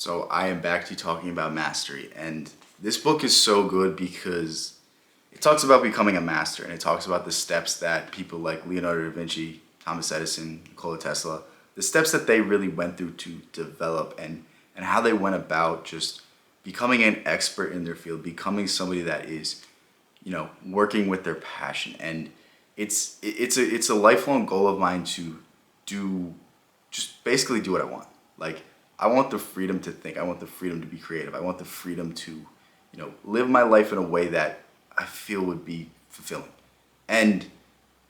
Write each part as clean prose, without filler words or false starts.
So I am back to talking about mastery, and this book is so good because it talks about becoming a master, and it talks about the steps that people like Leonardo da Vinci, Thomas Edison, Nikola Tesla, the steps that they really went through to develop and how they went about just becoming an expert in their field, becoming somebody that is, working with their passion. And it's a lifelong goal of mine to do just basically do what I want. Like, I want the freedom to think. I want the freedom to be creative. I want the freedom to, live my life in a way that I feel would be fulfilling. And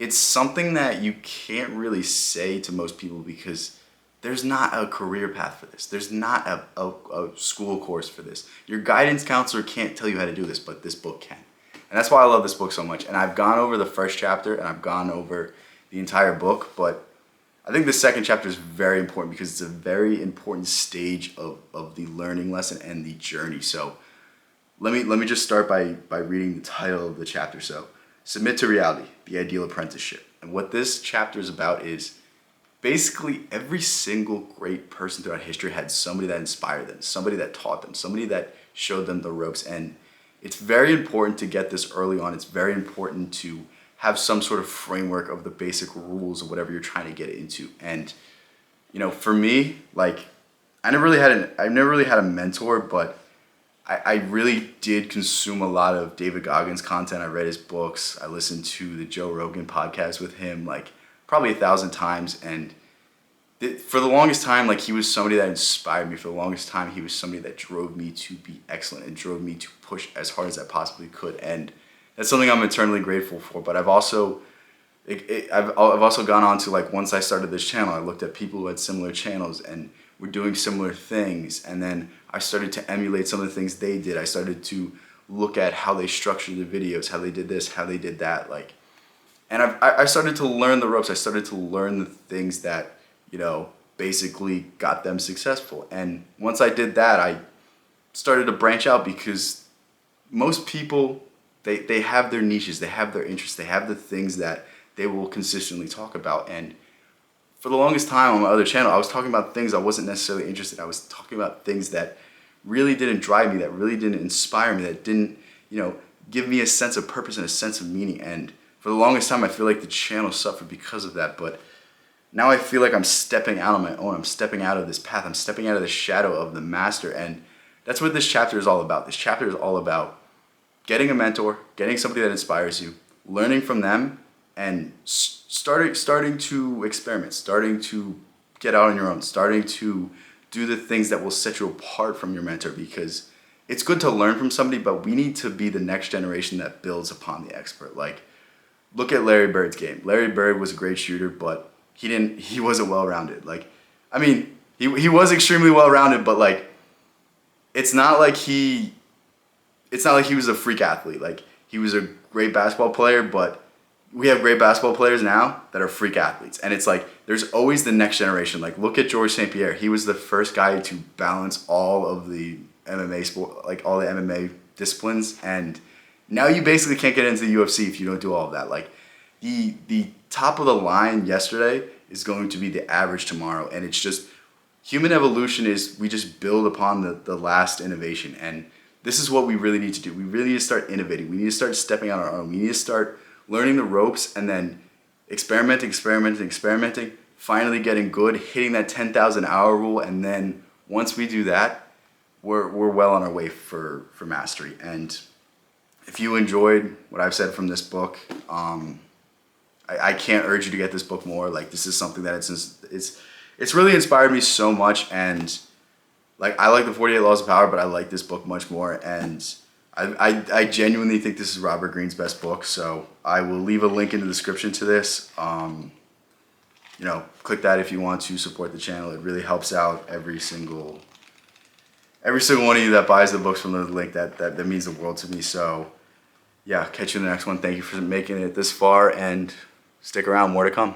it's something that you can't really say to most people because there's not a career path for this. There's not a school course for this. Your guidance counselor can't tell you how to do this, but this book can. And that's why I love this book so much. And I've gone over the first chapter and I've gone over the entire book, but I think the second chapter is very important because it's a very important stage of the learning lesson and the journey. So let me just start by reading the title of the chapter. So, Submit to Reality, the Ideal Apprenticeship. And what this chapter is about is basically every single great person throughout history had somebody that inspired them, somebody that taught them, somebody that showed them the ropes. And it's very important to get this early on. It's very important to have some sort of framework of the basic rules of whatever you're trying to get into. And for me, like, I never really had a mentor, but I really did consume a lot of David Goggins content. I read his books. I listened to the Joe Rogan podcast with him like probably 1,000 times. And for the longest time, like, he was somebody that inspired me. For the longest time, he was somebody that drove me to be excellent and drove me to push as hard as I possibly could. And that's something I'm eternally grateful for. But I've also gone on to, like, once I started this channel, I looked at people who had similar channels and were doing similar things. And then I started to emulate some of the things they did. I started to look at how they structured the videos, how they did this, how they did that. And I started to learn the ropes. I started to learn the things that, basically got them successful. And once I did that, I started to branch out because most people, they have their niches, they have their interests, they have the things that they will consistently talk about. And for the longest time on my other channel, I was talking about things I wasn't necessarily interested in. I was talking about things that really didn't drive me, that really didn't inspire me, that didn't, give me a sense of purpose and a sense of meaning. And for the longest time, I feel like the channel suffered because of that. But now I feel like I'm stepping out on my own. I'm stepping out of this path. I'm stepping out of the shadow of the master. And that's what this chapter is all about. This chapter is all about getting a mentor, getting somebody that inspires you, learning from them, and starting to experiment, starting to get out on your own, starting to do the things that will set you apart from your mentor. Because it's good to learn from somebody, but we need to be the next generation that builds upon the expert. Like, look at Larry Bird's game. Larry Bird was a great shooter, but he wasn't well-rounded. Like, I mean, he was extremely well-rounded, but, like, it's not like he was a freak athlete. Like, he was a great basketball player, but we have great basketball players now that are freak athletes. And it's like, there's always the next generation. Like, look at Georges St. Pierre. He was the first guy to balance all of the MMA sport, like all the MMA disciplines. And now you basically can't get into the UFC if you don't do all of that. Like, the top of the line yesterday is going to be the average tomorrow. And it's just, human evolution is, we just build upon the last innovation. And this is what we really need to do. We really need to start innovating. We need to start stepping out on our own. We need to start learning the ropes and then experimenting, finally getting good, hitting that 10,000 hour rule. And then once we do that, we're well on our way for mastery. And if you enjoyed what I've said from this book, I can't urge you to get this book more. Like, this is something that it's really inspired me so much. And, like, I like the 48 Laws of Power, but I like this book much more. And I genuinely think this is Robert Greene's best book. So I will leave a link in the description to this. Click that if you want to support the channel. It really helps out every single one of you that buys the books from the link. That means the world to me. So yeah, catch you in the next one. Thank you for making it this far, and stick around, more to come.